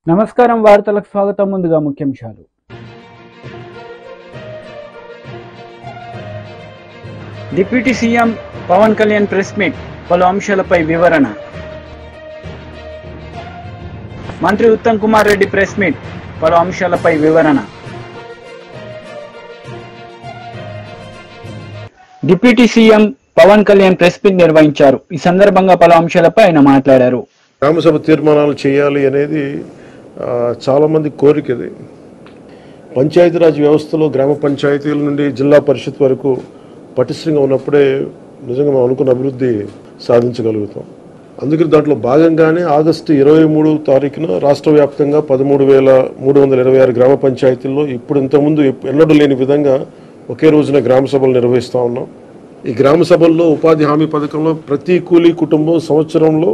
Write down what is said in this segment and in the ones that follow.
నమస్కారం వార్తలకు స్వాగతం. ముందుగా ముఖ్యాంశాలు. Deputy CM Pawan Kalyan press meet, పలు అంశాలపై వివరణ. మంత్రి ఉత్తమ్ కుమార్ రెడ్డి ప్రెస్ మీట్, పలు అంశాలపై వివరణ. Deputy CM Pawan Kalyan press meet నిర్వహించారు. ఈ సందర్భంగా పలు అంశాలపై ఆయన మాట్లాడారు. గ్రామసభ తీర్మానాలు చేయాలి అనేది చాలా మంది కోరికది. పంచాయతీరాజ్ వ్యవస్థలో గ్రామ పంచాయతీల నుండి జిల్లా పరిషత్ వరకు పటిష్టంగా ఉన్నప్పుడే నిజంగా మనం అనుకున్న అభివృద్ధి సాధించగలుగుతాం. అందుకని దాంట్లో భాగంగానే ఆగస్టు 23వ తారీఖున రాష్ట్ర వ్యాప్తంగా 13,326 గ్రామ పంచాయతీల్లో ఇప్పుడు ఇంతకుముందు ఎన్నడూ లేని విధంగా ఒకే రోజున గ్రామ సభలు నిర్వహిస్తూ ఉన్నాం. ఈ గ్రామ సభల్లో ఉపాధి హామీ పథకంలో ప్రతి కూలీ కుటుంబం సంవత్సరంలో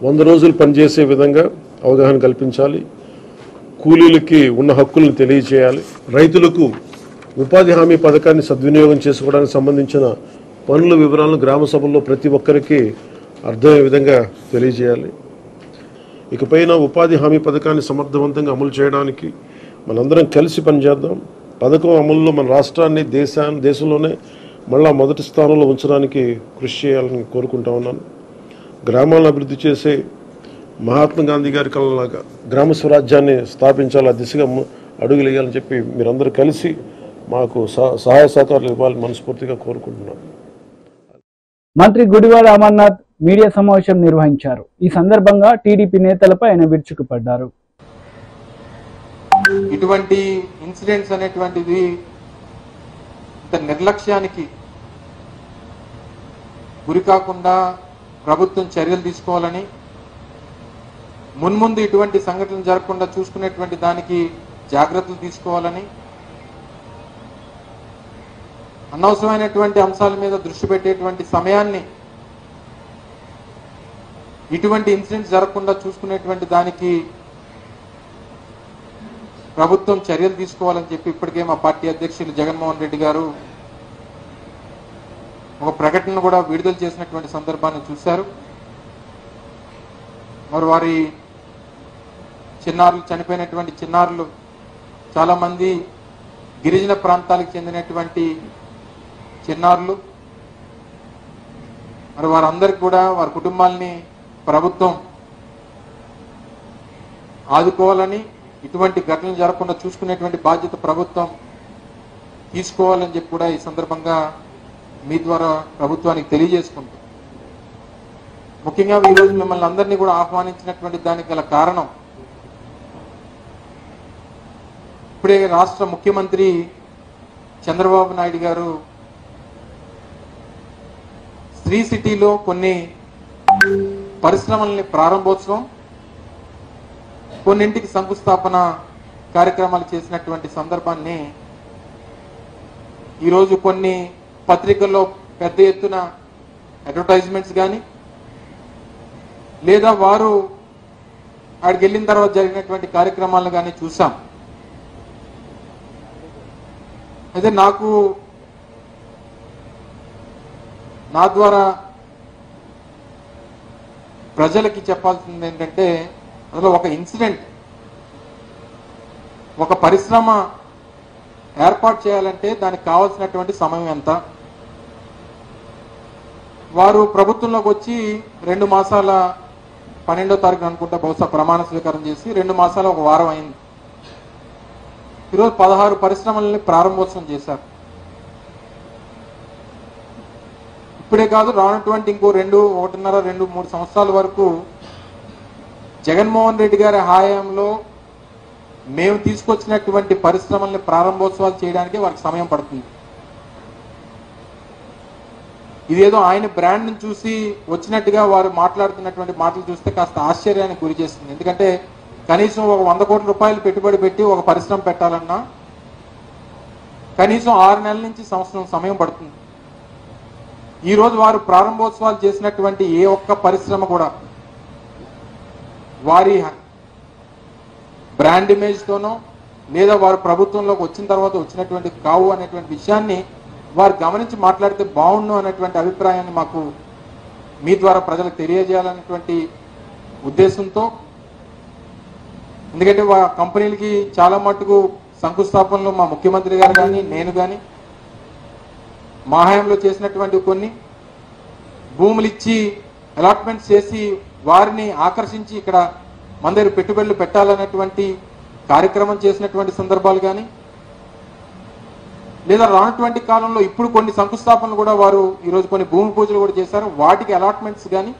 100 రోజులు పనిచేసే విధంగా అవగాహన కల్పించాలి. కూలీలకి ఉన్న హక్కులను తెలియచేయాలి. రైతులకు ఉపాధి హామీ పథకాన్ని సద్వినియోగం చేసుకోవడానికి సంబంధించిన పనుల వివరాలను గ్రామ సభల్లో ప్రతి ఒక్కరికి అర్థమయ్యే విధంగా తెలియజేయాలి. ఇకపైన ఉపాధి హామీ పథకాన్ని సమర్థవంతంగా అమలు చేయడానికి మనందరం కలిసి పనిచేద్దాం. పథకం అమలులో మన రాష్ట్రాన్ని దేశంలోనే మళ్ళా మొదటి స్థానంలో ఉంచడానికి కృషి చేయాలని కోరుకుంటా ఉన్నాను. గ్రామాలను అభివృద్ధి చేసే మహాత్మా గాంధీ గారి కళలాగా గ్రామ స్వరాజ్యాన్ని స్థాపించాలి, ఆ దిశగా అడుగులు వేయాలని చెప్పి మీరందరూ కలిసి మాకు సహాయ సహకారాలు ఇవ్వాలని మనస్ఫూర్తిగా కోరుకుంటున్నాను. మంత్రి గుడివాడ అమర్నాథ్ మీడియా సమావేశం నిర్వహించారు. ఈ సందర్భంగా టీడీపీ నేతలపై ఆయన విరుచుకుపడ్డారు. ఇటువంటి ఇన్సిడెంట్స్ అనేటువంటిది ఇంత నిర్లక్ష్యానికి గురి కాకుండా ప్రభుత్వం చర్యలు తీసుకోవాలని, మున్ముందు ఇటువంటి సంఘటనలు జరగకుండా చూసుకునేటువంటి దానికి జాగ్రత్తలు తీసుకోవాలని, అనవసరమైనటువంటి అంశాల మీద దృష్టి పెట్టేటువంటి సమయాన్ని ఇటువంటి ఇన్సిడెంట్స్ జరగకుండా చూసుకునేటువంటి దానికి ప్రభుత్వం చర్యలు తీసుకోవాలని చెప్పి ఇప్పటికే మా పార్టీ అధ్యక్షులు జగన్మోహన్ రెడ్డి గారు ఒక ప్రకటన కూడా విడుదల చేసినటువంటి సందర్భాన్ని చూశారు. మరి వారి చిన్నారులు, చనిపోయినటువంటి చిన్నారులు చాలామంది గిరిజన ప్రాంతాలకు చెందినటువంటి చిన్నారులు. మరి వారందరికీ కూడా వారి కుటుంబాలని ప్రభుత్వం ఆదుకోవాలని, ఇటువంటి ఘటనలు జరగకుండా చూసుకునేటువంటి బాధ్యత ప్రభుత్వం తీసుకోవాలని చెప్పి కూడా ఈ సందర్భంగా మీ ద్వారా ప్రభుత్వానికి తెలియజేసుకుంటాం. ముఖ్యంగా ఈరోజు మిమ్మల్ని అందరినీ కూడా ఆహ్వానించినటువంటి దానికి గల కారణం, ఇప్పుడే రాష్ట్ర ముఖ్యమంత్రి చంద్రబాబు నాయుడు గారు శ్రీ సిటీలో కొన్ని పరిశ్రమల్ని ప్రారంభోత్సవం, కొన్నింటికి శంకుస్థాపన కార్యక్రమాలు చేసినటువంటి సందర్భాన్ని ఈరోజు కొన్ని పత్రికల్లో పెద్ద ఎత్తున అడ్వర్టైజ్మెంట్స్ కానీ, లేదా వారు అక్కడికి వెళ్ళిన తర్వాత జరిగినటువంటి కార్యక్రమాలను కానీ చూసాం. అయితే నా ద్వారా ప్రజలకి చెప్పాల్సింది ఏంటంటే, అసలు ఒక ఇన్సిడెంట్, ఒక పరిశ్రమ ఏర్పాటు చేయాలంటే దానికి కావాల్సినటువంటి సమయం ఎంత? వారు ప్రభుత్వంలోకి వచ్చి 2 మాసాల 12వ తారీఖు అనుకుంటా బహుశా ప్రమాణ స్వీకారం చేసి 2 మాసాల ఒక వారం అయింది. ఈరోజు 16 పరిశ్రమల్ని ప్రారంభోత్సవం చేశారు. ఇప్పుడే కాదు, రానటువంటి ఇంకో 1.5, 2, 3 సంవత్సరాల వరకు జగన్మోహన్ రెడ్డి గారి హయాంలో మేము తీసుకొచ్చినటువంటి పరిశ్రమల్ని ప్రారంభోత్సవాలు చేయడానికి వారికి సమయం పడుతుంది. ఇదేదో ఆయన బ్రాండ్ని చూసి వచ్చినట్టుగా వారు మాట్లాడుతున్నటువంటి మాటలు చూస్తే కాస్త ఆశ్చర్యానికి గురి చేస్తుంది. ఎందుకంటే కనీసం ఒక 100 కోట్ల రూపాయలు పెట్టుబడి పెట్టి ఒక పరిశ్రమ పెట్టాలన్నా కనీసం 6 నెలల నుంచి సంవత్సరం సమయం పడుతుంది. ఈరోజు వారు ప్రారంభోత్సవాలు చేసినటువంటి ఏ ఒక్క పరిశ్రమ కూడా వారి బ్రాండ్ ఇమేజ్తోనో లేదా వారు ప్రభుత్వంలోకి వచ్చిన తర్వాత వచ్చినటువంటి కావు అనేటువంటి విషయాన్ని వారు గమనించి మాట్లాడితే బాగుండు అనేటువంటి అభిప్రాయాన్ని మాకు మీ ద్వారా ప్రజలకు తెలియజేయాలనేటువంటి ఉద్దేశంతో ఎందుకంటే కంపెనీలకి చాలా మట్టుకు శంకుస్థాపనలు మా ముఖ్యమంత్రి గారు కానీ నేను కానీ మా హయాంలో చేసినటువంటి కొన్ని భూములు ఇచ్చి అలాట్మెంట్స్ చేసి వారిని ఆకర్షించి ఇక్కడ మన దగ్గర పెట్టుబడులు పెట్టాలనేటువంటి కార్యక్రమం చేసినటువంటి సందర్భాలు కానీ లేదా రానటువంటి కాలంలో ఇప్పుడు కొన్ని శంకుస్థాపనలు కూడా వారు ఈరోజు కొన్ని భూమి పూజలు కూడా చేశారు. వాటికి అలాట్మెంట్స్ కానీ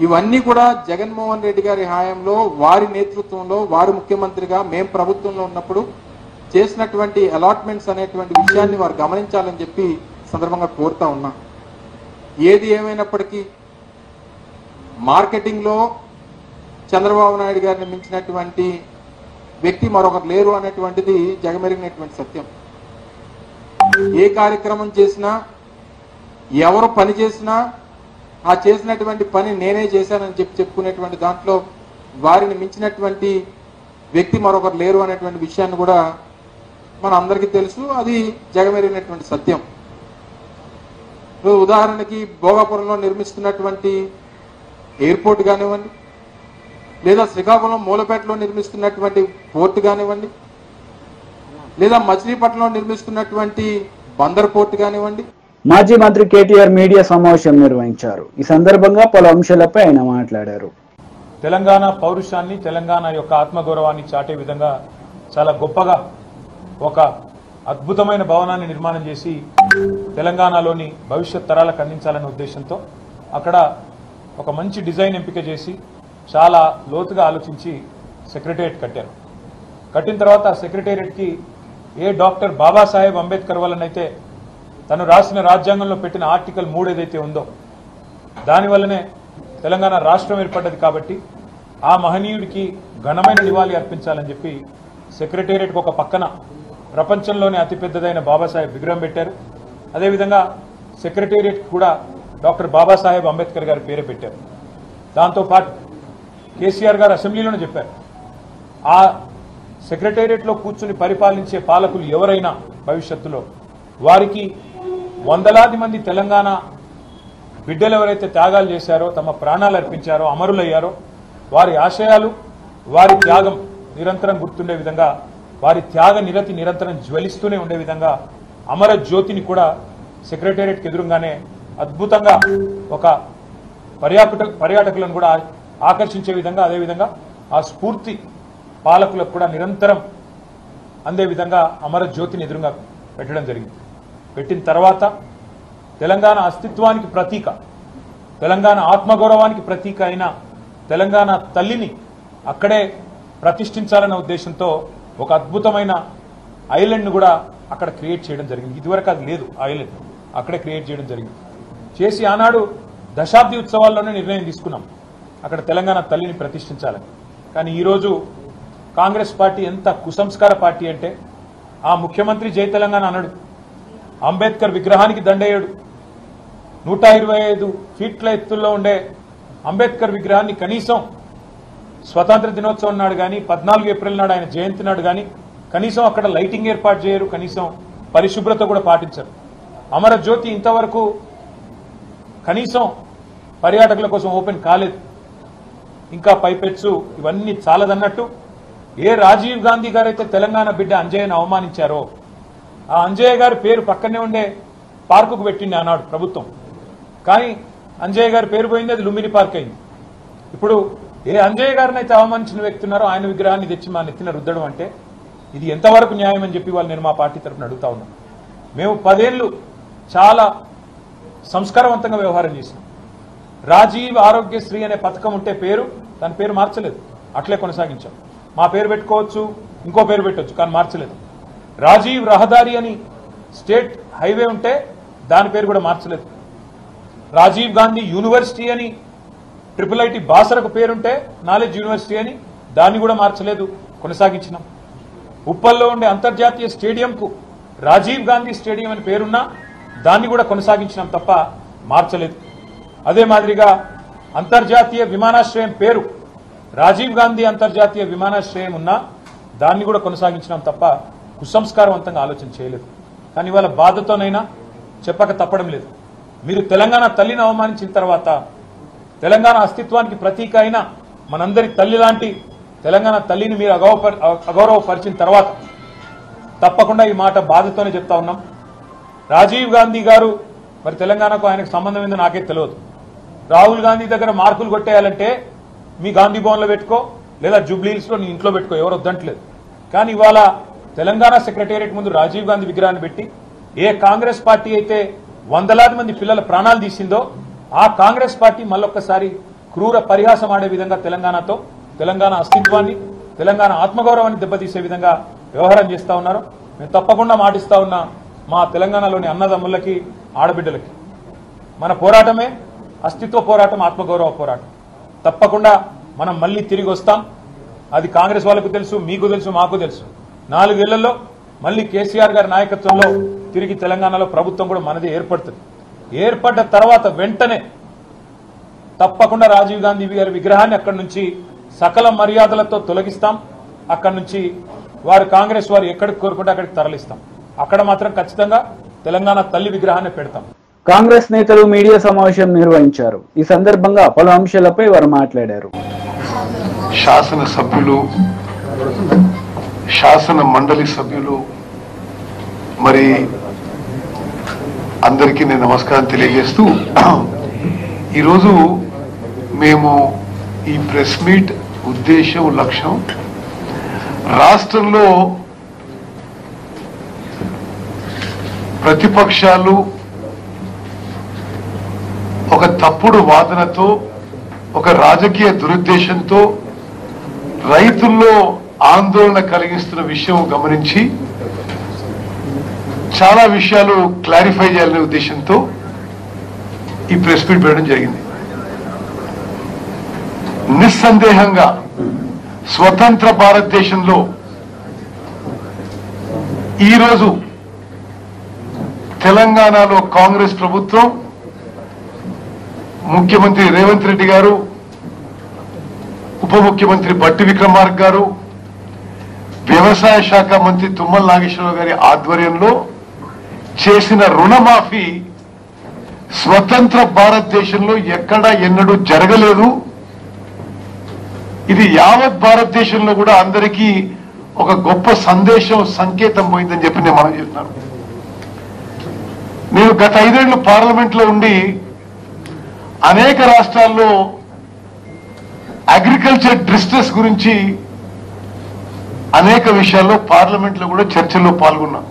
ఇవన్నీ కూడా జగన్మోహన్ రెడ్డి గారి హయాంలో వారి నేతృత్వంలో వారు ముఖ్యమంత్రిగా మేము ప్రభుత్వంలో ఉన్నప్పుడు చేసినటువంటి అలాట్మెంట్స్ అనేటువంటి విషయాన్ని వారు గమనించాలని చెప్పి సందర్భంగా కోరుతా ఉన్నా. ఏది ఏమైనప్పటికీ మార్కెటింగ్లో చంద్రబాబు నాయుడు గారిని మించినటువంటి వ్యక్తి మరొకరు లేరు అనేటువంటిది జగమెరిగినటువంటి సత్యం. ఏ కార్యక్రమం చేసినా ఎవరు పని చేసినా ఆ చేసినటువంటి పని నేనే చేశానని చెప్పుకునేటువంటి దాంట్లో వారిని మించినటువంటి వ్యక్తి మరొకరు లేరు అనేటువంటి విషయాన్ని కూడా మన అందరికీ తెలుసు. అది జగమెరిగినటువంటి సత్యం. ఉదాహరణకి భోగాపురంలో నిర్మిస్తున్నటువంటి ఎయిర్పోర్ట్ కానివ్వండి, లేదా శ్రీకాకుళం మూలపేటలో నిర్మిస్తున్నటువంటి పోర్టు కానివ్వండి, లేదా మచిలీపట్నంలో నిర్మిస్తున్నటువంటి బందర్ పోర్టు కానివ్వండి. మాజీ మంత్రి కేటీఆర్ మీడియా సమావేశం నిర్వహించారు. ఈ సందర్భంగా పలు అంశాలపై ఆయన మాట్లాడారు. తెలంగాణ పౌరుషాన్ని, తెలంగాణ యొక్క ఆత్మగౌరవాన్ని చాటే విధంగా చాలా గొప్పగా ఒక అద్భుతమైన భవనాన్ని నిర్మాణం చేసి తెలంగాణలోని భవిష్యత్ తరాలకు అందించాలనే ఉద్దేశంతో అక్కడ ఒక మంచి డిజైన్ ఎంపిక చేసి చాలా లోతుగా ఆలోచించి సెక్రటేరియట్ కట్టారు. కట్టిన తర్వాత ఆ సెక్రటేరియట్కి ఏ డాక్టర్ బాబాసాహెబ్ అంబేద్కర్ వల్లనైతే తను రాసిన రాజ్యాంగంలో పెట్టిన ఆర్టికల్ 3 ఏదైతే ఉందో దానివల్లనే తెలంగాణ రాష్ట్రం ఏర్పడ్డది. కాబట్టి ఆ మహనీయుడికి ఘనమైన నివాళి అర్పించాలని చెప్పి సెక్రటేరియట్కి ఒక పక్కన ప్రపంచంలోనే అతిపెద్దదైన బాబాసాహెబ్ విగ్రహం పెట్టారు. అదేవిధంగా సెక్రటేరియట్కి కూడా డాక్టర్ బాబాసాహెబ్ అంబేద్కర్ గారి పేరు పెట్టారు. దాంతోపాటు కేసీఆర్ గారు అసెంబ్లీలోనే చెప్పారు, ఆ సెక్రటేరియట్లో కూర్చుని పరిపాలించే పాలకులు ఎవరైనా భవిష్యత్తులో వారికి వందలాది మంది తెలంగాణ బిడ్డలు ఎవరైతే త్యాగాలు చేశారో, తమ ప్రాణాలు అర్పించారో, అమరులయ్యారో వారి ఆశయాలు, వారి త్యాగం నిరంతరం గుర్తుండే విధంగా, వారి త్యాగ నిరతి నిరంతరం జ్వలిస్తూనే ఉండే విధంగా అమర జ్యోతిని కూడా సెక్రటేరియట్కి ఎదురుగానే అద్భుతంగా ఒక పర్యాటకులను కూడా ఆకర్షించే విధంగా, అదేవిధంగా ఆ స్ఫూర్తి పాలకులకు కూడా నిరంతరం అందే విధంగా అమర జ్యోతిని ఎదురుగా పెట్టడం జరిగింది. పెట్టిన తర్వాత తెలంగాణ అస్తిత్వానికి ప్రతీక, తెలంగాణ ఆత్మగౌరవానికి ప్రతీక అయిన తెలంగాణ తల్లిని అక్కడే ప్రతిష్ఠించాలన్న ఉద్దేశంతో ఒక అద్భుతమైన ఐలాండ్ను కూడా అక్కడ క్రియేట్ చేయడం జరిగింది. ఇదివరకు అది లేదు, ఐలాండ్ అక్కడే క్రియేట్ చేయడం జరిగింది. చేసి ఆనాడు దశాబ్ది ఉత్సవాల్లోనే నిర్ణయం తీసుకున్నాం అక్కడ తెలంగాణ తల్లిని ప్రతిష్ఠించాలని. కానీ ఈరోజు కాంగ్రెస్ పార్టీ ఎంత కుసంస్కార పార్టీ అంటే, ఆ ముఖ్యమంత్రి జై తెలంగాణ అన్నాడు, అంబేద్కర్ విగ్రహానికి దండేయడు, 125 ఫీట్ల ఎత్తుల్లో ఉండే అంబేద్కర్ విగ్రహాన్ని కనీసం స్వతంత్ర దినోత్సవం నాడు కానీ 14 ఏప్రిల్ నాడు ఆయన జయంతి నాడు కానీ కనీసం అక్కడ లైటింగ్ ఏర్పాటు చేయరు, కనీసం పరిశుభ్రత కూడా పాటించరు. అమరజ్యోతి ఇంతవరకు కనీసం పర్యాటకుల కోసం ఓపెన్ కాలేదు. ఇంకా పైపెచ్చు ఇవన్నీ చాలదన్నట్టు ఏ రాజీవ్ గాంధీ గారైతే తెలంగాణ బిడ్డ అంజయ్యను అవమానించారో ఆ అంజయ్య గారి పేరు పక్కనే ఉండే పార్కుకు పెట్టింది ఆనాడు ప్రభుత్వం. కానీ అంజయ్య గారి పేరు పోయింది, అది లుంబిని పార్క్ అయింది. ఇప్పుడు ఏ అంజయ్య గారిని అయితే అవమానించిన వ్యక్తి ఉన్నారో ఆయన విగ్రహాన్ని తెచ్చి మా నెత్తిన రుద్దడం అంటే ఇది ఎంతవరకు న్యాయం అని చెప్పి వాళ్ళు నేను మా పార్టీ తరఫున అడుగుతా ఉన్నాం. మేము 10 ఏళ్లు చాలా సంస్కారవంతంగా వ్యవహారం చేసినాం. రాజీవ్ ఆరోగ్యశ్రీ అనే పథకం ఉంటే దాని పేరు మార్చలేదు, అట్లే కొనసాగించాం. మా పేరు పెట్టుకోవచ్చు, ఇంకో పేరు పెట్టవచ్చు, కానీ మార్చలేదు. రాజీవ్ రహదారి అని స్టేట్ హైవే ఉంటే దాని పేరు కూడా మార్చలేదు. రాజీవ్ గాంధీ యూనివర్సిటీ అని IIIT బాసరకు పేరుంటే నాలెడ్జ్ యూనివర్సిటీ అని దాన్ని కూడా మార్చలేదు, కొనసాగించినాం. ఉప్పల్లో ఉండే అంతర్జాతీయ స్టేడియంకు రాజీవ్ గాంధీ స్టేడియం అని పేరున్నా దాన్ని కూడా కొనసాగించినాం తప్ప మార్చలేదు. అదే మాదిరిగా అంతర్జాతీయ విమానాశ్రయం పేరు రాజీవ్ గాంధీ అంతర్జాతీయ విమానాశ్రయం ఉన్నా దాన్ని కూడా కొనసాగించినాం తప్ప కుసంస్కారవంతంగా ఆలోచన చేయలేదు. కానీ ఇవాళ బాధతోనైనా చెప్పక తప్పడం లేదు. మీరు తెలంగాణ తల్లిని అవమానించిన తర్వాత తెలంగాణ అస్తిత్వానికి ప్రతీక అయిన మనందరి తల్లి లాంటి తెలంగాణ తల్లిని మీరు అగౌరవపరిచిన తర్వాత తప్పకుండా ఈ మాట బాధతోనే చెప్తా ఉన్నాం. రాజీవ్ గాంధీ గారు మరి తెలంగాణకు ఆయనకు సంబంధం ఏందో నాకే తెలియదు. రాహుల్ గాంధీ దగ్గర మార్కులు కొట్టేయాలంటే మీ గాంధీ భవన్లో పెట్టుకో, లేదా జూబ్లీహిల్స్లో నీ ఇంట్లో పెట్టుకో, ఎవరు వద్దంటలేదు. కానీ ఇవాళ తెలంగాణ సెక్రటేరియట్ ముందు రాజీవ్ గాంధీ విగ్రహాన్ని పెట్టి ఏ కాంగ్రెస్ పార్టీ అయితే వందలాది మంది పిల్లల ప్రాణాలు తీసిందో ఆ కాంగ్రెస్ పార్టీ మళ్ళొక్కసారి క్రూర పరిహాసం ఆడే విధంగా తెలంగాణతో, తెలంగాణ అస్తిత్వాన్ని, తెలంగాణ ఆత్మగౌరవాన్ని దెబ్బతీసే విధంగా వ్యవహారం చేస్తా ఉన్నారు. మేము తప్పకుండా మాటిస్తా ఉన్నా మా తెలంగాణలోని అన్నదమ్ములకి, ఆడబిడ్డలకి, మన పోరాటమే అస్తిత్వ పోరాటం, ఆత్మగౌరవ పోరాటం. తప్పకుండా మనం మళ్ళీ తిరిగి వస్తాం. అది కాంగ్రెస్ వాళ్ళకు తెలుసు, మీకు తెలుసు, మాకు తెలుసు. 4 ఏళ్లలో మళ్ళీ కేసీఆర్ గారి నాయకత్వంలో తిరిగి తెలంగాణలో ప్రభుత్వం కూడా మనది ఏర్పడుతుంది. ఏర్పడ్డ తర్వాత వెంటనే తప్పకుండా రాజీవ్ గాంధీ గారి విగ్రహాన్ని అక్కడి నుంచి సకల మర్యాదలతో తొలగిస్తాం. అక్కడి నుంచి వారు కాంగ్రెస్ వారు ఎక్కడికి కోరుకుంటే అక్కడికి తరలిస్తాం. అక్కడ మాత్రం ఖచ్చితంగా తెలంగాణ తల్లి విగ్రహాన్ని పెడతాం. కాంగ్రెస్ నేతలు మీడియా సమావేశం నిర్వహించారు. ఈ సందర్భంగా పలు అంశాలపై వారు మాట్లాడారు. శాసన సభ్యులు, శాసన మండలి సభ్యులు, మరి అందరికీ నేను నమస్కారం తెలియజేస్తూ, ఈరోజు మేము ఈ ప్రెస్ మీట్ ఉద్దేశం, లక్ష్యం రాష్ట్రంలో ప్రతిపక్షాలు ఒక తప్పుడు వాదనతో, ఒక రాజకీయ దురుద్దేశంతో రైతుల్లో ఆందోళన కలిగిస్తున్న విషయం గమనించి చాలా విషయాలు క్లారిఫై చేయాలనే ఉద్దేశంతో ఈ ప్రెస్ మీట్ పెట్టడం జరిగింది. నిస్సందేహంగా స్వతంత్ర భారతదేశంలో ఈరోజు తెలంగాణలో కాంగ్రెస్ ప్రభుత్వం, ముఖ్యమంత్రి రేవంత్ రెడ్డి గారు, ఉప ముఖ్యమంత్రి బట్టి విక్రమార్క గారు, వ్యవసాయ శాఖ మంత్రి తుమ్మల నాగేశ్వరరావు గారి ఆధ్వర్యంలో చేసిన రుణమాఫీ స్వతంత్ర భారతదేశంలో ఎక్కడా ఎన్నడూ జరగలేదు. ఇది యావత్ భారతదేశంలో కూడా అందరికీ ఒక గొప్ప సందేశం, సంకేతం పోయిందని చెప్పి నేను మనం చేస్తున్నాను. నేను గత 5 ఏళ్లు పార్లమెంట్ లో ఉండి అనేక రాష్ట్రాల్లో అగ్రికల్చర్ డిస్ట్రెస్ గురించి అనేక విషయాల్లో పార్లమెంట్ లో కూడా చర్చల్లో పాల్గొన్నాం.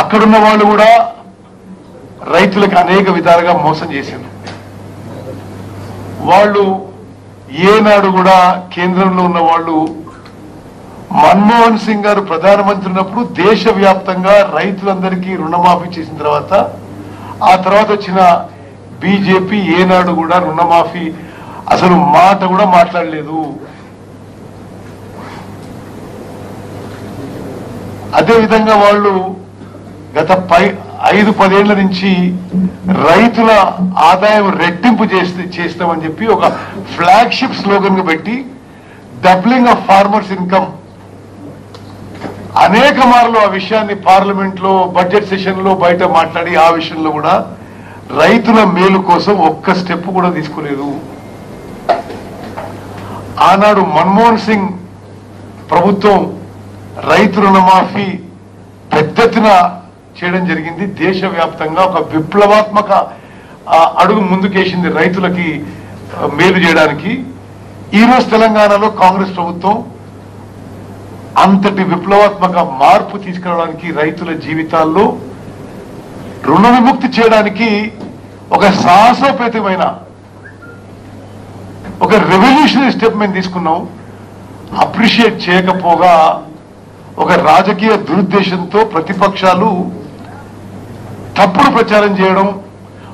అక్కడున్న వాళ్ళు కూడా రైతులకు అనేక విధాలుగా మోసం చేశారు. వాళ్ళు ఏనాడు కూడా కేంద్రంలో ఉన్న వాళ్ళు మన్మోహన్ సింగ్ గారు ప్రధానమంత్రి ఉన్నప్పుడు దేశవ్యాప్తంగా రైతులందరికీ రుణమాఫీ చేసిన తర్వాత, ఆ తర్వాత వచ్చిన బీజేపీ ఏనాడు కూడా రుణమాఫీ అసలు మాట కూడా మాట్లాడలేదు. అదేవిధంగా వాళ్ళు గత 5-10 ఏళ్ల నుంచి రైతుల ఆదాయం రెట్టింపు చేస్తామని చెప్పి ఒక ఫ్లాగ్షిప్ స్లోగన్ గా పెట్టి డబ్లింగ్ ఆఫ్ ఫార్మర్స్ ఇన్కమ్ అనేక మార్లు ఆ విషయాన్ని పార్లమెంట్ లో, బడ్జెట్ సెషన్ లో బయట మాట్లాడి ఆ విషయంలో కూడా రైతుల మేలు కోసం ఒక్క స్టెప్ కూడా తీసుకోలేదు. ఆనాడు మన్మోహన్ సింగ్ ప్రభుత్వం రైతు రుణమాఫీ పెద్ద ఎత్తున చేయడం జరిగింది. దేశవ్యాప్తంగా ఒక విప్లవాత్మక అడుగు ముందుకేసింది రైతులకి మేలు చేయడానికి. ఈరోజు తెలంగాణలో కాంగ్రెస్ ప్రభుత్వం అంతటి విప్లవాత్మక మార్పు తీసుకురావడానికి, రైతుల జీవితాల్లో రుణ విముక్తి చేయడానికి ఒక సాహసోపేతమైన ఒక రెవల్యూషనరీ స్టెప్ మేము తీసుకున్నాం. అప్రిషియేట్ చేయకపోగా ఒక రాజకీయ దురుద్దేశంతో ప్రతిపక్షాలు తప్పుడు ప్రచారం చేయడం,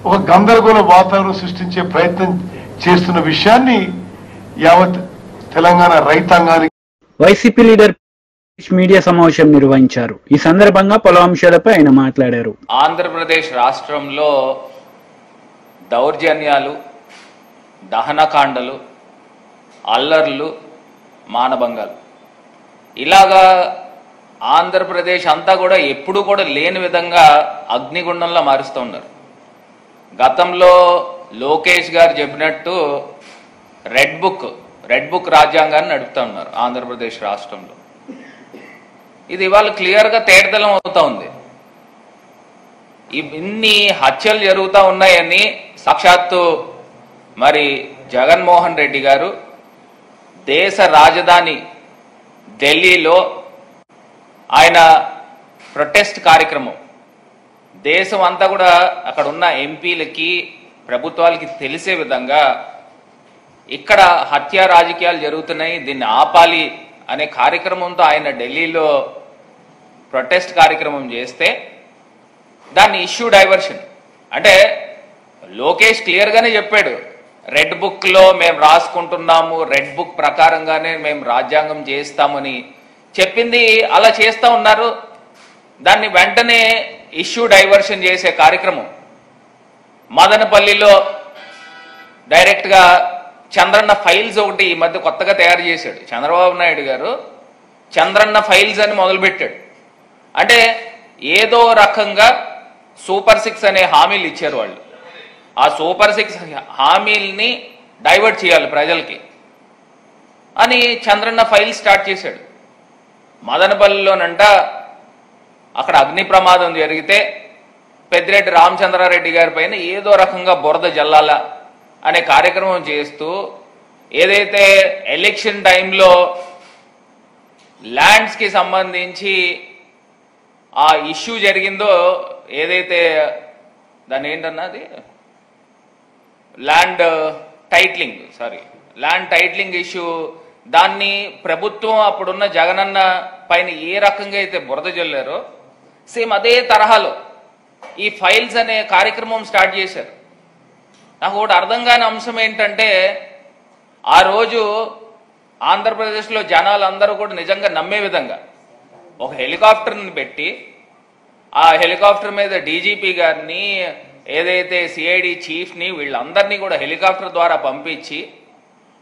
ఒక గందరగోళ వాతావరణం సృష్టించే ప్రయత్నం చేస్తున్న విషయాన్ని యావత్ తెలంగాణ రైతాంగానికి వైసీపీ లీడర్ మీడియా సమావేశం నిర్వహించారు. ఈ సందర్భంగా పలు అంశాలపై ఆయన మాట్లాడారు. ఆంధ్రప్రదేశ్ రాష్ట్రంలో దౌర్జన్యాలు, దహనకాండలు, అల్లర్లు, మానభంగాలు ఇలాగా ఆంధ్రప్రదేశ్ అంతా కూడా ఎప్పుడు కూడా లేని విధంగా అగ్నిగుండంలో మారుస్తూ ఉన్నారు. గతంలో లోకేష్ గారు చెప్పినట్టు రెడ్ బుక్ రాజ్యాంగాన్ని నడుపుతా ఉన్నారు ఆంధ్రప్రదేశ్ రాష్ట్రంలో. ఇది ఇవాళ క్లియర్గా తేటతెల్లం అవుతా ఉంది. ఇన్ని హత్యలు జరుగుతూ ఉన్నాయని సాక్షాత్తు మరి జగన్మోహన్ రెడ్డి గారు దేశ రాజధాని ఢిల్లీలో ఆయన ప్రొటెస్ట్ కార్యక్రమం దేశం అంతా కూడా అక్కడ ఉన్న ఎంపీలకి ప్రభుత్వాలకి తెలిసే విధంగా ఇక్కడ హత్యా రాజకీయాలు జరుగుతున్నాయి, దీన్ని ఆపాలి అనే కార్యక్రమంతో ఆయన ఢిల్లీలో ప్రొటెస్ట్ కార్యక్రమం చేస్తే దాన్ని ఇష్యూ డైవర్షన్ అంటే లోకేష్ క్లియర్గానే చెప్పాడు, రెడ్ బుక్లో మేము రాసుకుంటున్నాము, రెడ్ బుక్ ప్రకారంగానే మేము రాజ్యాంగం చేస్తామని చెప్పింది అలా చేస్తూ ఉన్నారు. దాన్ని వెంటనే ఇష్యూ డైవర్షన్ చేసే కార్యక్రమం మదనపల్లిలో డైరెక్ట్గా చంద్రన్న ఫైల్స్ ఒకటి ఈ మధ్య కొత్తగా తయారు చేశాడు చంద్రబాబు నాయుడు గారు. చంద్రన్న ఫైల్స్ అని మొదలుపెట్టాడు. అంటే ఏదో రకంగా సూపర్ 6 అనే హామీలు ఇచ్చారు వాళ్ళు. ఆ సూపర్ 6 హామీల్ని డైవర్ట్ చేయాలి ప్రజలకి అని చంద్రన్న ఫైల్ స్టార్ట్ చేశాడు. మదనపల్లిలోనంట అక్కడ అగ్ని ప్రమాదం జరిగితే పెద్దిరెడ్డి రామచంద్రారెడ్డి గారి పైన ఏదో రకంగా బురద జల్లాల అనే కార్యక్రమం చేస్తూ ఏదైతే ఎలక్షన్ టైంలో ల్యాండ్స్కి సంబంధించి ఆ ఇష్యూ జరిగిందో, ఏదైతే దాని ఏంటన్నది ల్యాండ్ టైటిలింగ్ ఇష్యూ, దాన్ని ప్రభుత్వం అప్పుడున్న జగనన్న పైన ఏ రకంగా అయితే బురద జల్లారో సేమ్ అదే తరహాలో ఈ ఫైల్స్ అనే కార్యక్రమం స్టార్ట్ చేశారు. నాకు ఒకటి అర్థం కాని అంశం ఏంటంటే ఆ రోజు ఆంధ్రప్రదేశ్లో జనాలందరూ కూడా నిజంగా నమ్మే విధంగా ఒక హెలికాప్టర్ని పెట్టి ఆ హెలికాప్టర్ మీద డీజీపీ గారిని ఏదైతే సిఐడి చీఫ్ని వీళ్ళందరినీ కూడా హెలికాప్టర్ ద్వారా పంపించి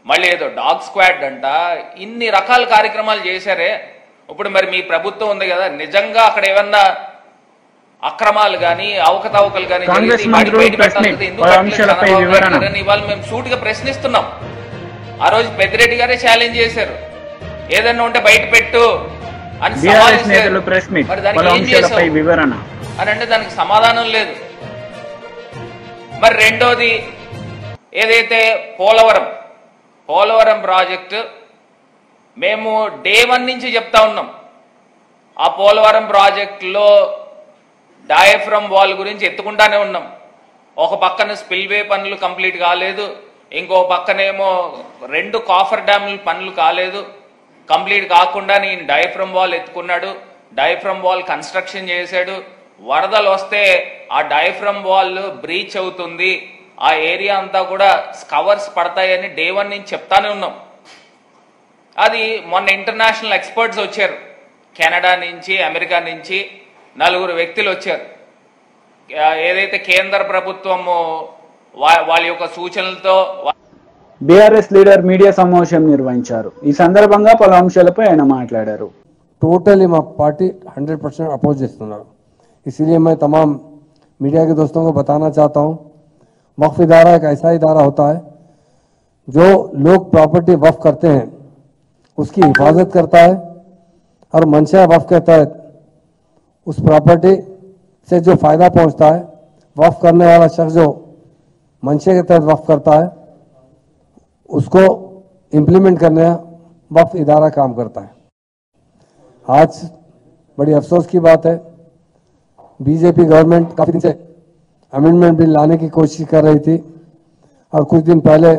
మళ్ళీ ఏదో డాగ్ స్క్వాడ్ అంట ఇన్ని రకాల కార్యక్రమాలు చేశారే. ఇప్పుడు మరి మీ ప్రభుత్వం ఉంది కదా, నిజంగా అక్కడ ఏమన్నా అక్రమాలు కానీ అవకతవకలు కానీ ఇవాళ మేము సూటిగా ప్రశ్నిస్తున్నాం. ఆ రోజు పెద్దిరెడ్డి గారే ఛాలెంజ్ చేశారు, ఏదన్నా ఉంటే బయట పెట్టు అని సవాల్. మరి దానికి ఏం చేశారు అని అంటే దానికి సమాధానం లేదు. మరి రెండోది ఏదైతే పోలవరం ప్రాజెక్టు మేము డే 1 నుంచి చెప్తా ఉన్నాం. ఆ పోలవరం ప్రాజెక్టులో డయాఫ్రమ్ వాల్ గురించి ఎత్తుకుంటానే ఉన్నాం. ఒక పక్కన స్పిల్వే పనులు కంప్లీట్ కాలేదు, ఇంకో పక్కనేమో 2 కాఫర్ డ్యాముల పనులు కాలేదు. కంప్లీట్ కాకుండా నేను డయాఫ్రమ్ వాల్ ఎత్తుకున్నాడు, డయాఫ్రమ్ వాల్ కన్స్ట్రక్షన్ చేశాడు. వరదలు వస్తే ఆ డయాఫ్రమ్ వాల్ బ్రీచ్ అవుతుంది, ఆ ఏరియా అంతా కూడా కవర్స్ పడతాయని డే 1 నుంచి చెప్తానే ఉన్నాం. అది మొన్న ఇంటర్నేషనల్ ఎక్స్పర్ట్స్ వచ్చారు, కెనడా నుంచి అమెరికా నుంచి 4 వ్యక్తులు వచ్చారు. ఏదైతే కేంద్ర ప్రభుత్వము వాళ్ళ యొక్క సూచనలతో బీఆర్ఎస్ లీడర్ మీడియా సమావేశం నిర్వహించారు. ఈ సందర్భంగా పలు అంశాలపై ఆయన మాట్లాడారు. टोटली మా पार्टी 100% अपोज చేస్తున్నారు. इसलिए मैं तमाम मीडिया के दोस्तों को बताना चाहता हूँ, वक्फ इदारा एक ऐसा इदारा होता है जो लोग प्रॉपर्टी वक्फ करते हैं उसकी हिफाजत करता है और मंशा वक्फ के तहत उस प्रॉपर्टी से जो फायदा पहुंचता है, वक्फ करने वाला शख्स जो मंशे के तहत वक्फ करता है उसको इम्प्लीमेंट करने वक्फ इदारा काम करता है। आज बड़ी अफसोस की बात है, बीजेपी गवर्नमेंट काफी दिन से अमेंडमेंट बिल लाने की कोशिश कर रही थी और कुछ दिन पहले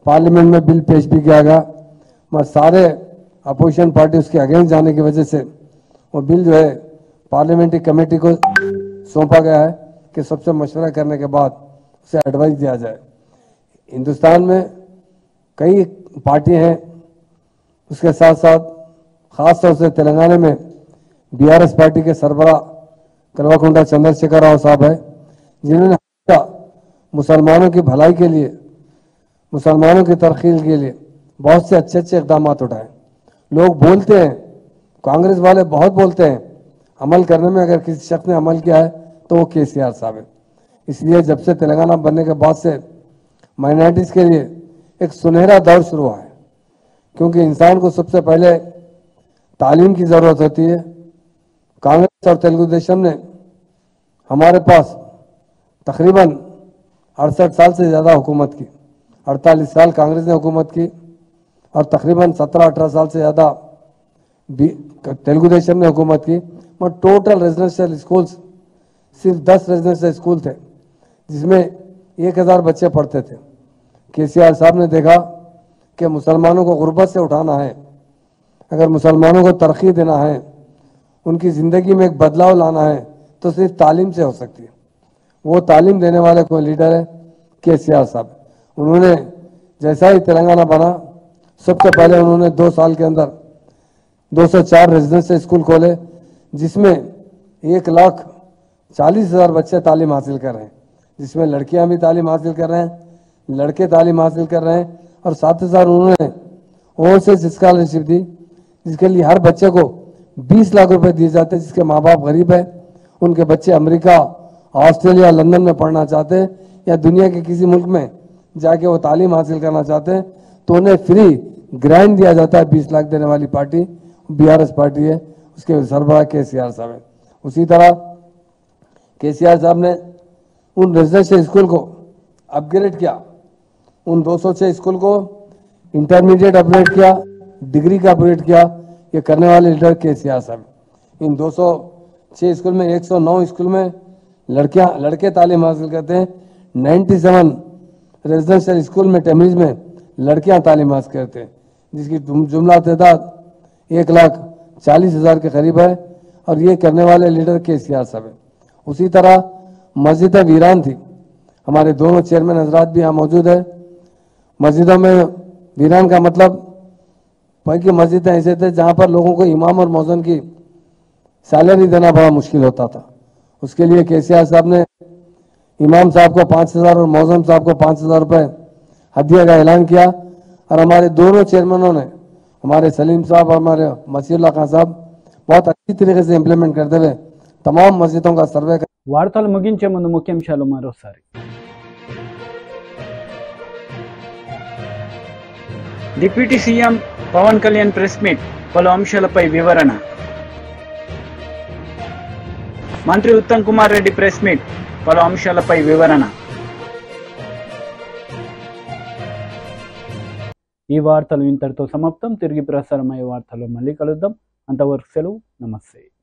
पार्लियामेंट में बिल पेश भी किया गया, मगर सारे अपोजिशन पार्टी उसके अगेंस्ट जाने की वजह से वो बिल जो है पार्लियामेंट्री कमेटी को सौंपा गया है कि सबसे मशवरा करने के बाद उसे एडवाइस दिया जाए। हिंदुस्तान में कई पार्टी हैं, उसके साथ साथ खास तौर से तेलंगाना में बीआरएस पार्टी के सरबराह कल्वाकुंडा चंद्रशेखर राव साहब है, जिन्होंने मुसलमानों की भलाई के लिए, मुसलमानों की तरक्की के लिए बहुत से अच्छे अच्छे इकदाम उठाए। लोग बोलते हैं, कांग्रेस वाले बहुत बोलते हैं, अमल करने में अगर किसी शख्स ने अमल किया है तो वो केसीआर साहब है। इसलिए जब से तेलंगाना बनने के बाद से माइनॉरिटीज के लिए एक सुनहरा दौर शुरू हुआ है, क्योंकि इंसान को सबसे पहले तालीम की जरूरत होती है। कांग्रेस और तेलुगु देशम ने हमारे पास तकरीबन 68 साल से ज़्यादा हुकूमत की, 48 साल कांग्रेस ने हुकूमत की और तकरीबन 17-18 साल से ज़्यादा तेलुगु देशम ने हुकूमत की। और टोटल रेजिडेंशियल स्कूल्स सिर्फ 10 रेजिडेंशियल स्कूल थे, जिसमें 1000 बच्चे पढ़ते थे। केसीआर साहब ने देखा कि मुसलमानों को गुर्बत से उठाना है, अगर मुसलमानों को तरक्की देना है, उनकी ज़िंदगी में एक बदलाव लाना है, तो सिर्फ तालीम से हो सकती है। वो तालीम देने वाले कोई लीडर है केसीआर साहब। उन्होंने जैसा ही तेलंगाना बना, सबसे पहले उन्होंने 2 साल के अंदर 204 रेजिडेंशियल स्कूल खोले, जिसमें 1,40,000 बच्चे तालीम हासिल कर रहे हैं, जिसमें लड़कियां भी तालीम हासिल कर रहे हैं, लड़के तालीम हासिल कर रहे हैं। और साथ ही साथ उन्होंने ओवरसीज स्कॉलरशिप दी, जिसके लिए हर बच्चे को 20 लाख रुपए दिए जाते हैं। जिसके माँ बाप गरीब है, उनके बच्चे अमेरिका, ऑस्ट्रेलिया, लंदन में पढ़ना चाहते हैं या दुनिया के किसी मुल्क में जाके वो तालीम हासिल करना चाहते हैं, तो उन्हें फ्री ग्रांट दिया जाता है। 20 लाख देने वाली पार्टी बीआरएस पार्टी है, उसके सरबराह केसीआर साहब है। उसी तरह केसीआर साहब ने उन रेजिडेंशियल स्कूल को अपग्रेड किया, उन 206 स्कूल को इंटरमीडिएट अपग्रेड किया, डिग्री का अपग्रेड किया। ये करने वाले लीडर केसीआर साहब। इन 206 स्कूल में 109 स्कूल में लड़के तालीम हासिल करते हैं। 97 रेजिडेंशियल स्कूल में टेमरीज में लड़कियां तालीम हासिल करते हैं, जिसकी जुमला तादाद 1,40,000 के करीब है। और ये करने वाले लीडर केसीआर साहब है। उसी तरह मस्जिदें वीरान थी, हमारे दोनों चेयरमैन हजरात भी यहाँ मौजूद है। मस्जिदों में वीरान का मतलब कि मस्जिदें ऐसे थे जहाँ पर लोगों को इमाम और मौजन की सैलरी देना बड़ा मुश्किल होता था। उसके लिए केसीआर साहब ने इमाम साहब को 5,000 और मौजन साहब को 5,000 रुपये हदिया का ऐलान किया। और हमारे दोनों चेयरमैनों ने, हमारे सलीम साहब और हमारे मसीहुल्लाह खान साहब, बहुत अच्छी तरीके से इंप्लीमेंट करते हुए तमाम मस्जिदों का सर्वे कर। వార్తలు ముగించే ముందు ముఖ్యాంశాలు మరోసారి. Deputy CM Pawan Kalyan press meet, పలు అంశాలపై వివరణ. మంత్రి ఉత్తమ్ కుమార్ రెడ్డి ప్రెస్ మీట్, పలు అంశాలపై వివరణ. ఈ వార్తలు ఇంతటితో సమాప్తం. తిరిగి ప్రసారమయ్యే వార్తల్లో మళ్ళీ కలుద్దాం. అంతవరకు సెలవు. నమస్తే.